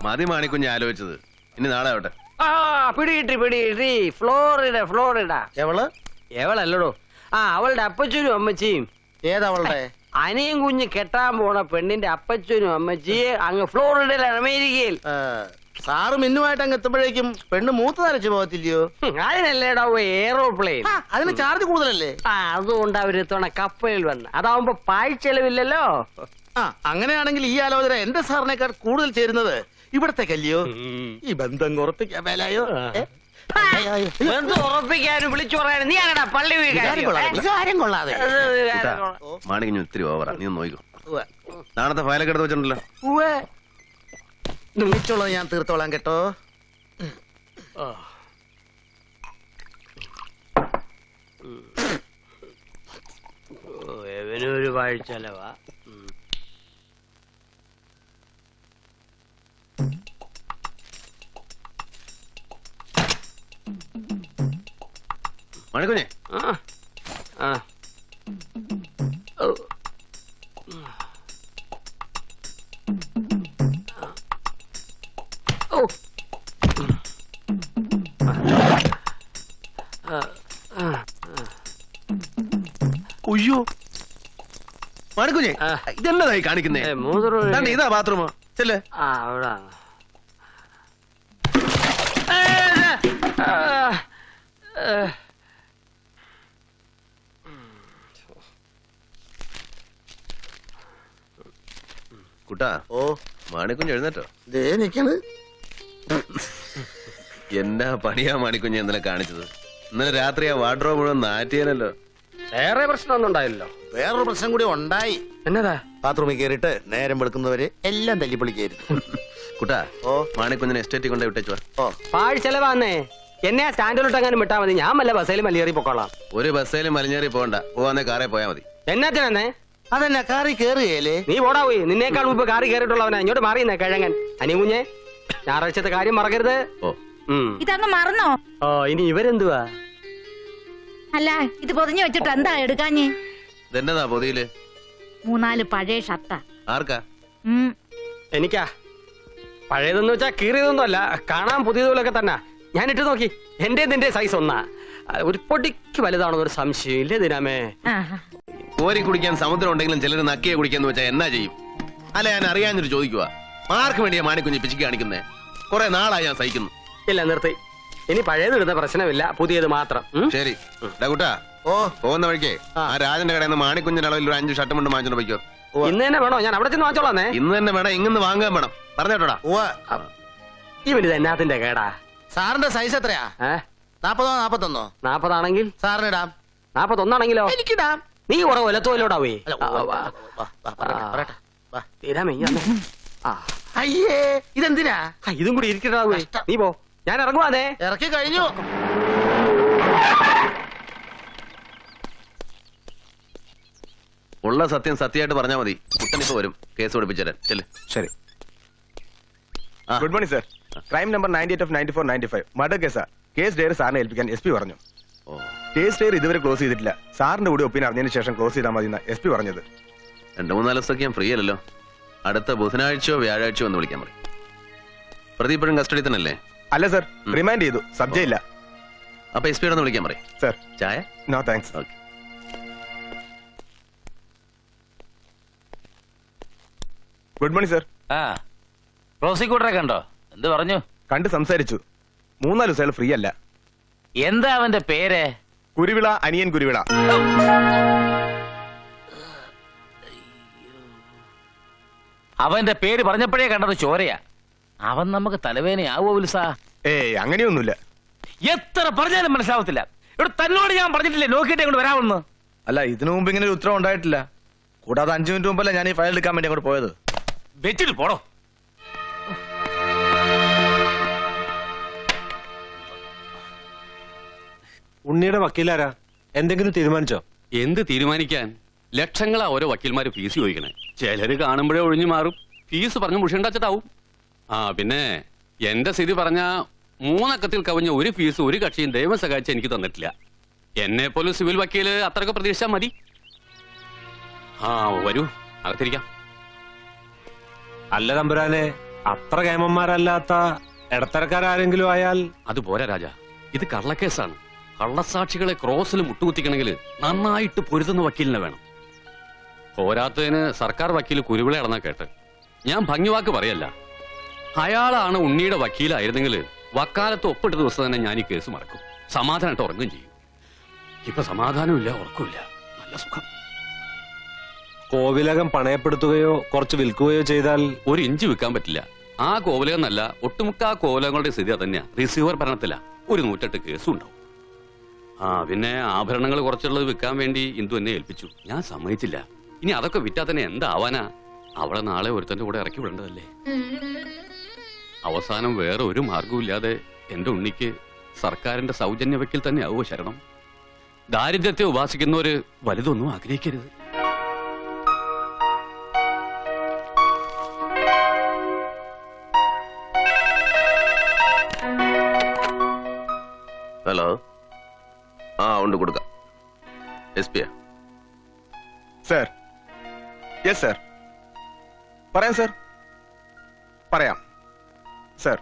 മതി മാണിക്കുഞ്ഞ് ആലോചിച്ചത്. ഇനി നാളെ ആവട്ടെ. പിടികിട്ടി. ഫ്ലോറിഡ. എവളല്ലടോ. അവളുടെ അപ്പച്ചനും അമ്മച്ചിയും. ഏതവളുടെ? അനിയും കുഞ്ഞ് കെട്ടാൻ പോണ പെണ്ണിന്റെ അപ്പച്ചനും അമ്മച്ചിയെ അങ്ങ് ഫ്ലോറിഡയിലാണ്, അമേരിക്കയിൽ. സാറ് മിന്നുമായിട്ട് അങ്ങ് എത്തുമ്പോഴേക്കും പെണ്ണ് മൂത്ത് നരച്ചു പോകത്തില്ലയോ? അതിനല്ലേടാ എയറോപ്ലെയിൻ. അതിന് ചാർജ് കൂടുതലല്ലേ? അതുകൊണ്ട് അവരെത്തവണ കപ്പലിൽ വന്ന്. അതാവുമ്പോ പാഴ്ചെലവില്ലല്ലോ. അങ്ങനെയാണെങ്കിൽ ഈ ആലോചന എന്റെ സാറിനേക്കാൾ കൂടുതൽ ചേരുന്നത് ഇവിടത്തേക്കല്ലയോ? ഈ ബന്ധം ഉറപ്പിക്കാൻ മേലായോ? ഉറപ്പിക്കാനും വിളിച്ചു പറയാനും നീ അങ്ങനെ പള്ളി കാര്യം കൊള്ളാതെ. മാണിക്കുഞ്ഞ് ഒത്തിരി ഓവറാ. നീ ഒന്ന് നോക്കൂ. നാളത്തെ ഫയലൊക്കെ എടുത്ത് വെച്ചിട്ടുണ്ടല്ലോ. വിളിച്ചോളൂ, ഞാൻ തീർത്തോളാം കേട്ടോ. എവനൊരു പാഴ്ചെലവാ. മാണിക്കുഞ്ഞേ, ഉയ്യോ മാണിക്കുഞ്ഞേ, ഇതെന്നതായി കാണിക്കുന്നേ? ഇതാ ബാത്റൂമോ? ചെല്ലേ. അവിടെ കുട്ടാ. മാണിക്കുഞ്ഞ് എഴുന്നേറ്റോ? എന്നാ പണിയാ മാണിക്കുഞ്ഞ് ഇന്നലെ കാണിച്ചത്? ഇന്നലെ രാത്രി ആ വാർഡ്രോബ് മുഴുവൻ നാറ്റിയനല്ലോ. വേറെ പ്രശ്നമൊന്നും ഉണ്ടായില്ലല്ലോ. വേറൊരു പ്രശ്നം കൂടി ഉണ്ടായി. എന്നതാ? ബാത്റൂമിൽ കയറിയിട്ട് നേരം വെളുക്കുന്നവര് എല്ലാം തല്ലിപ്പൊളിക്കായിരുന്നു. കുട്ടാ, മാണിക്കുഞ്ഞിനെ എസ്റ്റേറ്റിൽ കൊണ്ടേ വിട്ടേച്ചു. പാഴ് ചെലവാന്നേ. എന്നെ ആ സ്റ്റാൻഡിലോട്ട് അങ്ങനെ വിട്ടാ മതി. ഞാൻ വല്ല ബസ്സേലും മലിയേറി പൊക്കോളാം. ഒരു ബസ്സേലും മലിഞ്ഞേറി പോകണ്ട. പോവാന്നേ കാറേ പോയാ മതി. എന്നാത്തിനെ? അതെന്നാ കാറി കേറുകയല്ലേ? നീ പോടാ പോയി. നിന്നേക്കാൾ മുമ്പ് കാറി കയറിയിട്ടുള്ളവനാ. ഇങ്ങോട്ട് മാറിയെന്നേ കിഴങ്ങൻ. അനികുഞ്ഞെ, ഞായറാഴ്ചത്തെ കാര്യം മറക്കരുത്. ഇതങ്ങ് മറന്നോ? ഇനി ഇവരെന്തുവാ? അല്ല, ഇത് പൊതിഞ്ഞു വെച്ചിട്ട് എന്താ എടുക്കാഞ്ഞ്? ഇതെന്നതാ പൊതിയില്? 3-4 പഴയ ഷർട്ടാ. ആർക്കാ? എനിക്കാ. പഴയതെന്ന് വെച്ചാ കീറിയതൊന്നും അല്ല, കാണാൻ പുതിയതുപോലൊക്കെ തന്നെ. ഞാൻ ഇട്ട് നോക്കി. എന്റെ നിന്റെ സൈസ് ഒന്നാ. ഒരു പൊടിക്ക് വലുതാണെന്നൊരു സംശയം ഇല്ലേ ദിനാമേ? കോരി കുടിക്കാൻ സമുദ്രം ഉണ്ടെങ്കിലും ചിലർ നക്കിയെ കുടിക്കാന്ന് വെച്ചാൽ എന്നാ ചെയ്യും? അല്ല, ഞാൻ അറിയാഞ്ഞൊരു ചോദിക്കുക. ആർക്ക് വേണ്ടിയാ മാണിക്കുഞ്ഞ് പിച്ചിക്ക് കാണിക്കുന്നേ? കുറെ നാളായി ഞാൻ സഹിക്കുന്നു. ഇല്ല, നിർത്തി. ഇനി പഴയത് ഇടുന്ന പ്രശ്നമില്ല, പുതിയത് മാത്രം. ശരി കുട്ടാ. പോകുന്ന വഴിക്ക് ആ രാജന്റെ കടയിൽ നിന്ന് മാണിക്കുഞ്ഞിന്റെ അളവിൽ ഒരു 5 ഷർട്ടും കൊണ്ട് വാങ്ങിച്ചോണ്ട് പോയിക്കോ. ഇന്ന് തന്നെ വേണോ? ഞാൻ അവിടെ ചെന്ന് വാങ്ങിച്ചോളാന്നേ. ഇന്ന് തന്നെ വേണം. ഇങ്ങനെ വാങ്ങാൻ വേണം. പറഞ്ഞോട്ടാ. ഇവനിത് എന്നാത്തിന്റെ കേടാ? സാറിന്റെ സൈസ് എത്രയാ? 40 41? 40 ആണെങ്കിൽ സാറിന് ഇടാം. 41 ആണെങ്കിലോ? എനിക്കിടാം. നീ കുറെ ഒലത്തോലോടാ പോയി. അയ്യേ, ഇതെന്തിനാ? ഇതും കൂടി ഇരിക്കട്ടാ. നീ പോ, ഞാൻ ഇറങ്ങുവാന്നേ. ഇറക്കി കഴിഞ്ഞു. ഉള്ള സത്യം സത്യമായിട്ട് പറഞ്ഞാൽ മതി. കുട്ടനിപ്പോ വരും കേസ് പഠിപ്പിച്ചേരാൻ. ചെല്ല്. ശരി. Good morning sir. Crime number 98/94/95 murder കേസാ. കേസ് ഡയറി സാറിനെ ഏൽപ്പിക്കാൻ SP പറഞ്ഞു. കേസ് ഡയറി ഇതുവരെ ക്ലോസ് ചെയ്തിട്ടില്ല. സാറിന്റെ കൂടി ഒപ്പീനിയൻ അറിഞ്ഞതിന് ശേഷം ക്ലോസ് ചെയ്താൽ മതി SP പറഞ്ഞത്. 2-3 ദിവസമൊക്കെ ഞാൻ ഫ്രീ അല്ലല്ലോ. അടുത്ത ബുധനാഴ്ചയോ വ്യാഴാഴ്ചയോ ഒന്ന് വിളിക്കാൻ പറയും. പ്രതി ഇപ്പോഴും കസ്റ്റഡി തന്നെയല്ലേ? അല്ല സർ, റിമാൻഡ് ചെയ്തു. സബ്ജക്റ്റ് ഇല്ല. അപ്പൊ SP ഒന്ന് വിളിക്കാൻ പറയും. സർ. ചായ? No thanks. Okay. Good morning sir. പ്രോസിക്യൂട്ടറെ കണ്ടോ? എന്ത് പറഞ്ഞു? കണ്ട് സംസാരിച്ചു. 3-4 ദിവസം ഫ്രീ അല്ല. എന്താ അവന്റെ പേര്? കുരുവിള, അനിയൻ കുരുവിള. അവന്റെ പേര് പറഞ്ഞപ്പോഴേ കണ്ടത് ചോരയാ. അവൻ നമുക്ക് തലവേനയാവോ വിൽസാ? അങ്ങനെയൊന്നുമില്ല. എത്ര പറഞ്ഞാലും മനസ്സിലാവത്തില്ല. ഇവിടെ തന്നോട് ഞാൻ പറഞ്ഞിട്ടില്ലേ നോക്കിയിട്ട് അങ്ങോട്ട് വരാമെന്ന്? അല്ല, ഇതിനു മുമ്പ് ഇങ്ങനെ ഒരു ഉത്തരവ് ഉണ്ടായിട്ടില്ല. കൂടാതെ 5 മിനിറ്റ് മുമ്പല്ല ഞാൻ ഈ ഫയൽ എടുക്കാൻ വേണ്ടി അങ്ങോട്ട് പോയത്. വെച്ചിട്ട് പോടോ. ഉണ്ണിയുടെ വക്കീലാരാ? എന്തെങ്കിലും തീരുമാനിച്ചോ? എന്ത് തീരുമാനിക്കാൻ? ലക്ഷങ്ങളാ ഓരോ വക്കീൽമാര് ഫീസ് ചോദിക്കണേ. ചിലര് കാണുമ്പോഴേ ഒഴിഞ്ഞു മാറും. ഫീസ് പറഞ്ഞ് മുഷിണ്ടാച്ചിട്ടാവും. പിന്നെ എന്റെ സ്ഥിതി പറഞ്ഞ 3 അക്കത്തിൽ കവിഞ്ഞ ഒരു ഫീസ് ഒരു കക്ഷിയും ദൈവം സഹായിച്ച് എനിക്ക് തന്നിട്ടില്ല. എന്നെ പോലും സിവിൽ വക്കീല് അത്രയൊക്കെ പ്രതീക്ഷിച്ചാൽ മതി. വരൂ, അകത്തിരിക്കാം. അല്ല തമ്പുരാനെ, അത്ര കേമന്മാരല്ലാത്ത ഇടത്തരക്കാരെങ്കിലും ആയാൽ അതുപോലെ രാജ, ഇത് കള്ളക്കേസാണ്. കള്ളസാക്ഷികളെ ക്രോസിൽ മുട്ടുകുത്തിക്കണമെങ്കിൽ നന്നായിട്ട് പൊരുതുന്ന വക്കീലിനെ വേണം. പോരാത്തതിന് സർക്കാർ വക്കീൽ കുരുവിളയാണെന്നാ കേട്ട്. ഞാൻ ഭംഗിവാക്ക് പറയല്ല, അയാളാണ് ഉണ്ണിയുടെ വക്കീലായിരുന്നെങ്കിൽ വക്കാലത്ത് ഒപ്പിട്ട ദിവസം തന്നെ ഞാൻ ഈ കേസ് മറക്കും, സമാധാനമായിട്ട് ഉറങ്ങുകയും ചെയ്യും. ഇപ്പൊ സമാധാനമില്ല, ഉറക്കമില്ല, നല്ല സുഖം. കോവിലകം പണയപ്പെടുത്തുകയോ കുറച്ച് വിൽക്കുകയോ ചെയ്താൽ ഒരു ഇഞ്ച് വിൽക്കാൻ പറ്റില്ല. ആ കോവിലകം എന്നല്ല, ഒട്ടുമുക്ക ആ കോവിലകങ്ങളുടെ സ്ഥിതി അതന്നെയാ. റിസീവർ ഭരണത്തില ഒരു 108 കേസും ഉണ്ടാവും. പിന്നെ ആഭരണങ്ങൾ കുറച്ചുള്ളത് വിൽക്കാൻ വേണ്ടി ഇന്ദു എന്നെ ഏൽപ്പിച്ചു. ഞാൻ സമ്മതിച്ചില്ല. ഇനി അതൊക്കെ വിറ്റാ തന്നെ എന്താവാനാ? അവളെ നാളെ ഒരുത്തന്റെ കൂടെ ഇറക്കി വിടേണ്ടതല്ലേ. അവസാനം വേറെ ഒരു മാർഗവും എന്റെ ഉണ്ണിക്ക് സർക്കാരിന്റെ സൗജന്യ വക്കീൽ തന്നെ ആവോ ശരണം. ദാരിദ്ര്യത്തെ ഉപാസിക്കുന്നവര് വലുതൊന്നും ആഗ്രഹിക്കരുത്. ഹലോ, ഉണ്ട് കൊടുക്കാം. SP sir. Yes sir. പറയാം സർ, പറയാം സർ.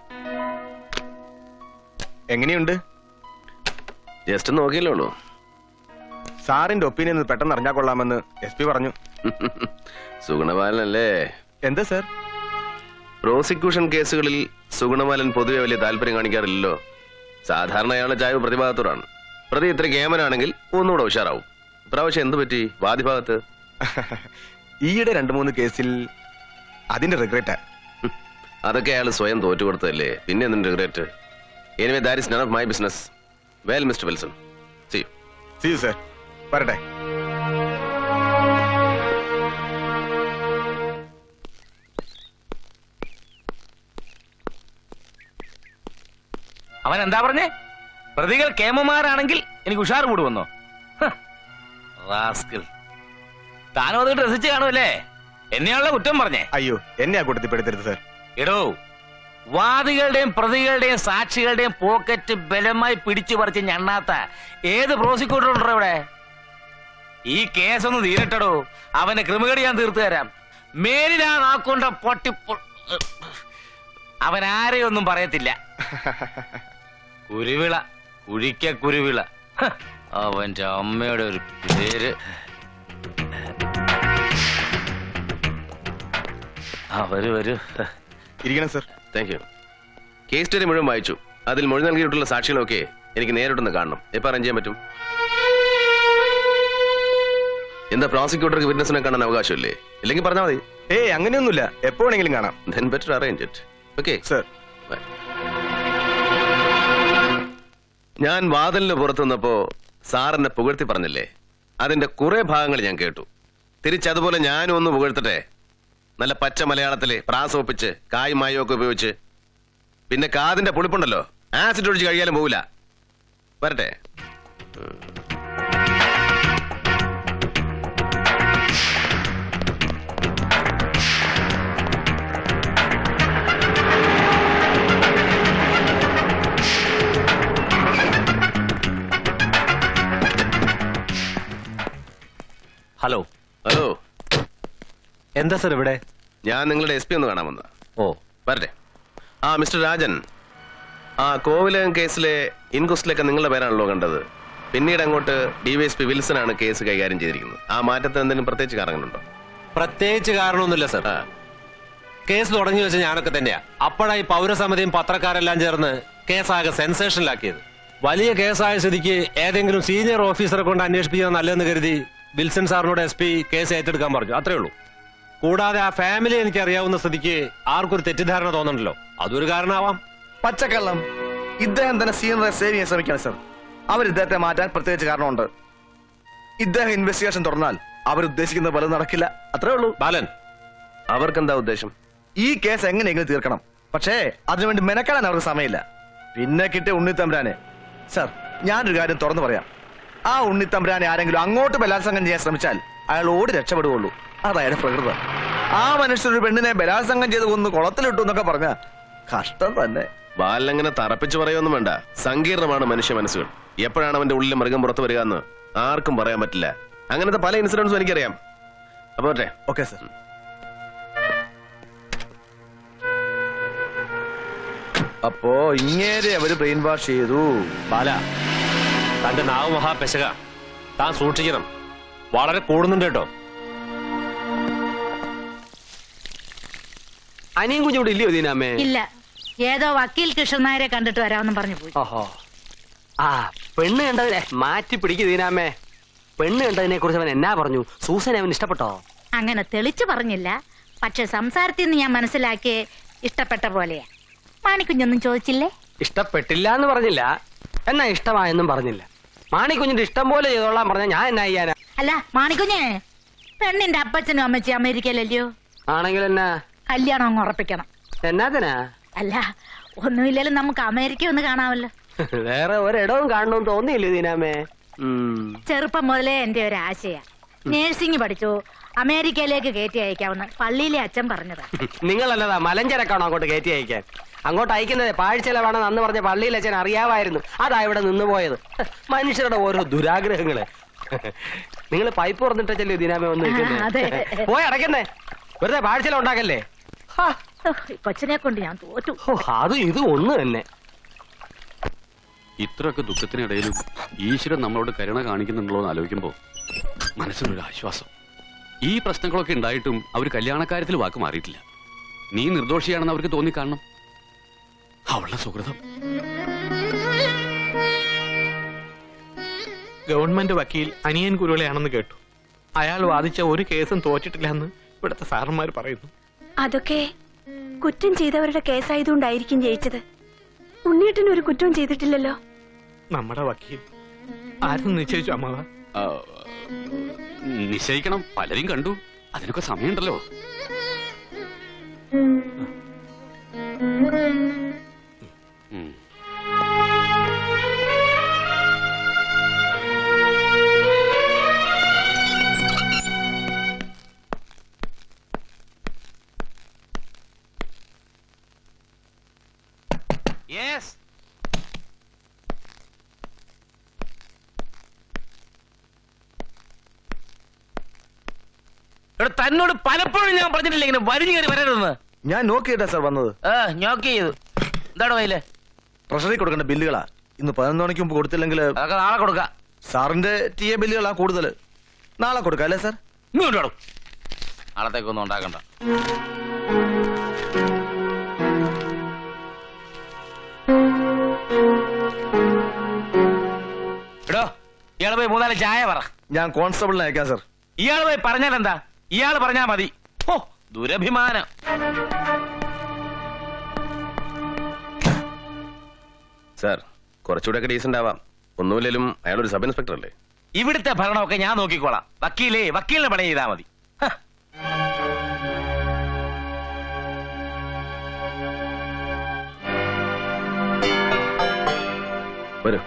എങ്ങനെയുണ്ട്? ജസ്റ്റ് നോക്കിയല്ലേ ഉള്ളൂ. സാറിന്റെ ഒപ്പീനിയൻ പെട്ടെന്ന് അറിഞ്ഞാൽ കൊള്ളാമെന്ന് SP പറഞ്ഞു. സുഗുണപാലനല്ലേ? എന്താ സർ? പ്രോസിക്യൂഷൻ കേസുകളിൽ സുഗുണപാലൻ പൊതുവെ വലിയ താല്പര്യം കാണിക്കാറില്ലല്ലോ. സാധാരണ അയാളുടെ ചായ്വ് പ്രതിഭാഗത്തോടാണ്. പ്രതി ഇത്ര കേമനാണെങ്കിൽ ഒന്നുകൂടെ ഉഷാറാവും. ഇപ്രാവശ്യം എന്ത് പറ്റി വാദിഭാഗത്ത്? ഈയിടെ 2-3 കേസിൽ അതിന്റെ റിഗ്രറ്റ്. അതൊക്കെ അയാൾ സ്വയം തോറ്റുകൊടുത്തതല്ലേ, പിന്നെ എന്തിന്റെ regret? Anyway that is none of my business. Well mister Wilson, see you sir. വരട്ടെ. അവൻ എന്താ പറഞ്ഞേ? പ്രതികൾ കേമന്മാരാണെങ്കിൽ എനിക്ക് ഉഷാർ കൂടുവന്നോ? റാസ്കൽ, താനും അത് രസിച്ച് കാണുമല്ലേ? എന്നെയാണല്ലോ കുറ്റം പറഞ്ഞേ. അയ്യോ, എന്നെ ആ കൂട്ടത്തിൽ പെടുത്തരുത് സർ. എടോ, വാദികളുടെയും പ്രതികളുടെയും സാക്ഷികളുടെയും പോക്കറ്റ് ബലമായി പിടിച്ചു പറിച്ച് ഞണ്ണാത്ത ഏത് പ്രോസിക്യൂട്ടർ ഉണ്ടോ ഇവിടെ? ഈ കേസൊന്ന് തീരട്ടടോ, അവന്റെ ക്രിമികേട് ഞാൻ തീർത്തു തരാം. മേലിലാ നാക്കൊണ്ട പൊട്ടിപ്പോ അവൻ ആരെയൊന്നും പറയത്തില്ല. കുരുവിള, കുഴിക്ക കുരുവിള, അവന്റെ അമ്മയുടെ ഒരു പേര്. വരൂ. ഇരിക്കണം sir. Thank you. Case study മുഴുവൻ വായിച്ചു. അതിൽ മൊഴി നൽകിയിട്ടുള്ള സാക്ഷികളൊക്കെ എനിക്ക് നേരിട്ടൊന്ന് കാണണം. എപ്പോൾ അറേഞ്ച് ചെയ്യാൻ പറ്റും? എന്താ, പ്രോസിക്യൂട്ടർക്ക് വിറ്റ്നസിനെ കാണാൻ അവകാശമില്ലേ? ഇല്ലെങ്കിൽ പറഞ്ഞാൽ മതി. അങ്ങനെയൊന്നുമില്ല, എപ്പോ വേണമെങ്കിലും കാണാം. Then better arrange it. Okay sir. ഞാൻ വാതിലിന് പുറത്തു നിന്നപ്പോ സാറിനെ പുകഴ്ത്തി പറഞ്ഞില്ലേ? അതിന്റെ കുറെ ഭാഗങ്ങൾ ഞാൻ കേട്ടു. തിരിച്ചതുപോലെ ഞാനും ഒന്ന് പുകഴ്ത്തട്ടെ. നല്ല പച്ച മലയാളത്തില് പ്രാസോപ്പിച്ച് കായും മായും ഒക്കെ ഉപയോഗിച്ച്. പിന്നെ കാതിന്റെ പുളിപ്പുണ്ടല്ലോ, ആസിഡ് ഒഴിച്ച് കഴിയാലും പോവില്ല. വരട്ടെ. ഹലോ. എന്താ സർ ഇവിടെ? ഞാൻ നിങ്ങളുടെ SP ഒന്ന് കാണാൻ വന്നതാ. ഓ, വരട്ടെ. മിസ്റ്റർ രാജൻ, കോവിലകം കേസിലെ ഇൻക്വസ്റ്റിലൊക്കെ നിങ്ങളുടെ പേരാണല്ലോ കണ്ടത്. പിന്നീട് അങ്ങോട്ട് DYSP വിൽസൺ ആണ് കേസ് കൈകാര്യം ചെയ്തിരിക്കുന്നത്. ആ മാറ്റത്തിന് എന്തെങ്കിലും പ്രത്യേകിച്ച് കാരണങ്ങളുണ്ടോ? പ്രത്യേകിച്ച് കാരണമൊന്നുമില്ല സർ. കേസ് തുടങ്ങി വെച്ച ഞാനൊക്കെ തന്നെയാ. അപ്പോഴായി പൗരസമിതിയും പത്രക്കാരെല്ലാം ചേർന്ന് കേസാകെ സെൻസേഷനിലാക്കിയത്. വലിയ കേസായ സ്ഥിതിക്ക് ഏതെങ്കിലും സീനിയർ ഓഫീസറെ കൊണ്ട് അന്വേഷിപ്പിക്കുന്നത് നല്ലതെന്ന് കരുതി വിൽസൺ സാറിനോട് SP കേസ് ഏറ്റെടുക്കാൻ പറഞ്ഞു. അത്രേ ഉള്ളൂ. കൂടാതെ ആ ഫാമിലി എനിക്ക് അറിയാവുന്ന സ്ഥിതിക്ക് ആർക്കൊരു തെറ്റിദ്ധാരണ തോന്നണ്ടല്ലോ, അതൊരു കാരണമാവാം. പച്ചക്കള്ളം. ഇദ്ദേഹം തന്നെ സീനിയറെ സേവ് ചെയ്യാൻ ശ്രമിക്കണം സർ. അവർ ഇദ്ദേഹത്തെ മാറ്റാൻ പ്രത്യേകിച്ച് കാരണമുണ്ട്. ഇദ്ദേഹം ഇൻവെസ്റ്റിഗേഷൻ തുറന്നാൽ അവരുദ്ദേശിക്കുന്ന പലതും നടക്കില്ല. അത്രേ ഉള്ളൂ. ബാലൻ, അവർക്കെന്താ ഉദ്ദേശം? ഈ കേസ് എങ്ങനെയെങ്കിലും തീർക്കണം. പക്ഷേ അതിനുവേണ്ടി മെനക്കെടാൻ അവർക്ക് സമയമില്ല. പിന്നെ കിട്ടിയ ഉണ്ണിത്തമ്പുരാനെ. സർ, ഞാനൊരു കാര്യം തുറന്നു പറയാം. ആ ഉണ്ണിത്തമ്പുരാനെ ആരെങ്കിലും അങ്ങോട്ട് ബലാത്സംഗം ചെയ്യാൻ ശ്രമിച്ചാൽ അയാൾ ഓടി രക്ഷപ്പെടുകയുള്ളൂ. അതായത് പ്രകൃതം. ആ മനുഷ്യരൊരു പെണ്ണിനെ ബലാത്സംഗം ചെയ്ത് കൊന്ന് കുളത്തിലിട്ടു എന്നൊക്കെ പറഞ്ഞ കഷ്ടം തന്നെ. ബാലനങ്ങനെ തറപ്പിച്ച് പറയൊന്നും വേണ്ട. സങ്കീർണമാണ് മനുഷ്യ മനസ്സുകൾ. എപ്പോഴാണ് അവന്റെ ഉള്ളിലെ മൃഗം പുറത്തു വരിക എന്ന് ആർക്കും പറയാൻ പറ്റില്ല. അങ്ങനത്തെ പല ഇൻസിഡൻസും എനിക്കറിയാം. അപ്പൊ ഓക്കെ സർ. അപ്പോ ഇങ്ങേരെ അവര് ബ്രെയിൻ വാഷ് ചെയ്തു. ബാല, തന്റെ നാവ് മഹാപെശക. താൻ സൂക്ഷിക്കണം, വളരെ കൂടുന്നുണ്ട് കേട്ടോ. അനിയും കുഞ്ഞു ഇവിടെ ഇല്ലയോ ദീനാമേ? ഇല്ല, ഏതോ വക്കീൽ കൃഷ്ണൻ നായരെ കണ്ടിട്ട് വരാമെന്നും പറഞ്ഞു പോയി. ഓഹോ. ആ പെണ്ണ് കണ്ടതിനെ മാറ്റി പിടിക്കു ദീനാമേ. പെണ്ണ് കണ്ടതിനെ കുറിച്ച് അവൻ എന്നാ പറഞ്ഞു? സൂസനെ അവൻ ഇഷ്ടപ്പെട്ടോ? അങ്ങനെ തെളിച്ചു പറഞ്ഞില്ല, പക്ഷെ സംസാരത്തിൽ നിന്ന് ഞാൻ മനസ്സിലാക്കിയ ഇഷ്ടപ്പെട്ട പോലെയാ. മാണിക്കുഞ്ഞൊന്നും ചോദിച്ചില്ലേ? ഇഷ്ടപ്പെട്ടില്ല എന്ന് പറഞ്ഞില്ല, എന്നാ ഇഷ്ടമായെന്നും പറഞ്ഞില്ല. മാണിക്കുഞ്ഞിന്റെ ഇഷ്ടം പോലെ ചെയ്തോളാൻ പറഞ്ഞ ഞാൻ എന്നാ ചെയ്യാനാ? അല്ല മാണിക്കുഞ്ഞ്, പെണ്ണിന്റെ അപ്പച്ചനും അമ്മച്ചി അമേരിക്കയിലല്ലയോ? ആണെങ്കിൽ എന്നാ കല്യാണം അങ്ങ് ഉറപ്പിക്കണം. എന്നാത്തിനാ? അല്ല, ഒന്നുമില്ലാലും നമുക്ക് അമേരിക്ക ഒന്ന് കാണാമല്ലോ. വേറെ ഒരിടവും കാണണമെന്ന് തോന്നിയില്ലേ ദീനാമേ? ചെറുപ്പം മുതലേ എന്റെ ഒരു ആശയാ. നേഴ്സിംഗ് പഠിച്ചു അമേരിക്കയിലേക്ക് കയറ്റി അയക്കാവുന്ന പള്ളിയിലെ അച്ഛൻ പറഞ്ഞതാ. നിങ്ങളല്ലതാ മലഞ്ചരക്കാണോ അങ്ങോട്ട് കയറ്റി അയക്കാൻ? അങ്ങോട്ട് അയക്കുന്നത് പാഴ്ചെലവാണെന്ന് അന്ന് പറഞ്ഞ പള്ളിയിൽ അച്ഛൻ അറിയാമായിരുന്നു. അതാ ഇവിടെ നിന്ന് പോയത്. മനുഷ്യരുടെ ഓരോ ദുരാഗ്രഹങ്ങള്. നിങ്ങൾ പൈപ്പ് തുറന്നിട്ടല്ലേ ദീനാമേ വന്ന് അതെ. പോയി അടയ്ക്കുന്നേ, വെറുതെ പാഴ്ചെലവ് ഉണ്ടാക്കല്ലേ. കൊച്ചിനെ കൊണ്ട് ഞാൻ തോറ്റു. അത് ഇത് ഒന്ന് തന്നെ. ഇത്രയൊക്കെ ദുഃഖത്തിനിടയിലും ഈശ്വരൻ നമ്മളോട് കരുണ കാണിക്കുന്നുണ്ടല്ലോ എന്ന് ആലോചിക്കുമ്പോ മനസ്സിനൊരു ആശ്വാസം. ഈ പ്രശ്നങ്ങളൊക്കെ ഉണ്ടായിട്ടും അവർ കല്യാണക്കാര്യത്തിൽ വാക്ക് മാറിയിട്ടില്ല. നീ നിർദോഷിയാണെന്ന് അവർക്ക് തോന്നിക്കാണണം. അവളുടെ സുഹൃതം. ഗവൺമെന്റ് വക്കീൽ അനിയൻ കുരുളയാണെന്ന് കേട്ടു. അയാൾ വാദിച്ച ഒരു കേസും തോറ്റിട്ടില്ല എന്ന് ഇവിടുത്തെ സാറന്മാർ പറയുന്നു. അതൊക്കെ കുറ്റം ചെയ്തവരുടെ കേസായതുകൊണ്ടായിരിക്കും ജയിച്ചത്. ഉണ്ണിയേട്ടൻ ഒരു കുറ്റവും ചെയ്തിട്ടില്ലല്ലോ. നമ്മുടെ വക്കീൽ ആരും നിശ്ചയിച്ചു അമ്മാവ? നിശ്ചയിക്കണം, പലരും കണ്ടു. അതിനൊക്കെ സമയമുണ്ടല്ലോ. യെസ്. തന്നോട് പലപ്പോഴും ഞാൻ പറഞ്ഞിട്ടില്ല ഇങ്ങനെ വരിഞ്ഞു കയറി വരരുതെന്ന്. ഞാൻ നോക്കിയിട്ടാ സാർ വന്നത്. നോക്ക് ചെയ്തു. എന്താണ് വയ്യില്? ട്രഷറി കൊടുക്കേണ്ട ബില്ലുകളാ. ഇന്ന് 11 മണിക്ക് മുമ്പ് കൊടുത്തില്ലെങ്കിൽ അതൊക്കെ നാളെ കൊടുക്കാം. സാറിന്റെ ടി എ ബില്ലുകളാ കൂടുതൽ. നാളെ കൊടുക്കാം അല്ലേ സാർ? ഇങ്ങോട്ട് വേണം. നാളത്തേക്കൊന്നും ഉണ്ടാക്കണ്ട. എടോ, ഇയാള് പോയി 3-4 ചായ പറ. ഞാൻ കോൺസ്റ്റബിളിനെ അയക്കാം സാർ. ഇയാള് പോയി പറഞ്ഞാൽ എന്താ? ഇയാള് പറഞ്ഞാ മതി. ഓ, ദുരഭിമാനം. സാർ, കുറച്ചുകൂടെ ഡീസന്റ് ആവാം. ഒന്നുമില്ലേലും അയാളൊരു സബ് ഇൻസ്പെക്ടർ അല്ലേ? ഇവിടുത്തെ ഭരണമൊക്കെ ഞാൻ നോക്കിക്കോളാം. വക്കീലിനെ പണി ചെയ്താൽ മതി. വരൂ.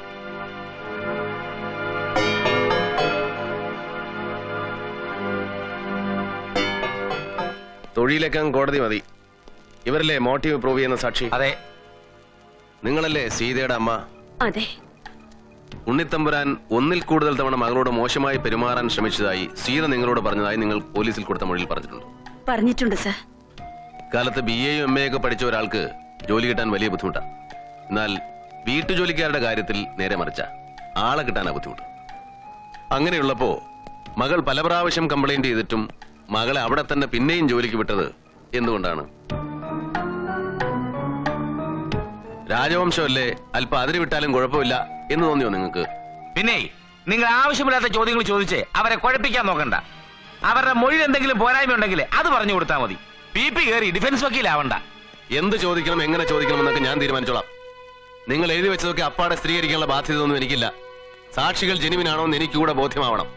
തൊഴിലേക്കാൻ കോടതി മതി. ഇവരല്ലേ മോട്ടീവ് പ്രൂവ് ചെയ്യുന്ന സാക്ഷി? അതെ. നിങ്ങളല്ലേ സീതയുടെ അമ്മ? അതെ. ഉണ്ണിത്തമ്പുരാൻ ഒന്നിൽ കൂടുതൽ തവണ മകളോട് മോശമായി പെരുമാറാൻ ശ്രമിച്ചതായി സീത നിങ്ങളോട് പറഞ്ഞതായി നിങ്ങൾ പോലീസിൽ കൊടുത്ത മൊഴിയിൽ പറഞ്ഞിട്ടുണ്ട്. പറഞ്ഞിട്ടുണ്ട് സർ. കാലത്ത് BA-യും MA ഒക്കെ പഠിച്ച ഒരാൾക്ക് ജോലി കിട്ടാൻ വലിയ ബുദ്ധിമുട്ടാണ്. എന്നാൽ വീട്ടുജോലിക്കാരുടെ കാര്യത്തിൽ നേരെ മറിച്ച ആളെ കിട്ടാനാ ബുദ്ധിമുട്ട്. അങ്ങനെയുള്ളപ്പോ മകൾ പല പ്രാവശ്യം കംപ്ലൈന്റ് ചെയ്തിട്ടും മകളെ അവിടെ തന്നെ പിന്നെയും ജോലിക്ക് വിട്ടത് എന്തുകൊണ്ടാണ്? രാജവംശമല്ലേ, അല്പം അതിര് വിട്ടാലും കുഴപ്പമില്ല എന്ന് തോന്നിയോ നിങ്ങൾക്ക്? പിന്നെ നിങ്ങൾ ആവശ്യമില്ലാത്ത ചോദ്യങ്ങൾ ചോദിച്ച് അവരെ കുഴപ്പിക്കാൻ നോക്കണ്ട. അവരുടെ മൊഴിയിൽ എന്തെങ്കിലും പോരായ്മ ഉണ്ടെങ്കിൽ അത് പറഞ്ഞു കൊടുത്താൽ മതി. PP കയറി ഡിഫൻസ് വക്കീലാവണ്ട. എന്ത് ചോദിക്കണം, എങ്ങനെ ചോദിക്കണം എന്നൊക്കെ ഞാൻ തീരുമാനിച്ചോളാം. നിങ്ങൾ എഴുതി വെച്ചതൊക്കെ അപ്പാടെ സ്ഥിരീകരിക്കാനുള്ള ബാധ്യത ഒന്നും എനിക്കില്ല. സാക്ഷികൾ ജെനുവിനാണോ എന്ന് എനിക്ക് കൂടെ ബോധ്യമാവണം.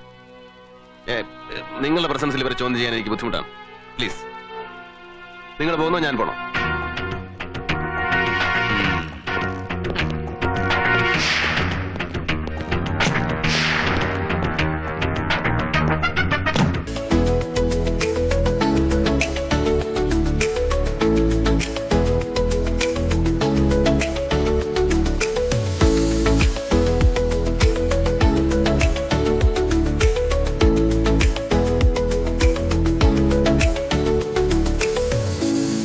നിങ്ങളുടെ പ്രസൻസിൽ ഇവരെ ചോദ്യം ചെയ്യാൻ എനിക്ക് ബുദ്ധിമുട്ടാണ്. പ്ലീസ്, നിങ്ങൾ പോകുന്നോ ഞാൻ പോണോ?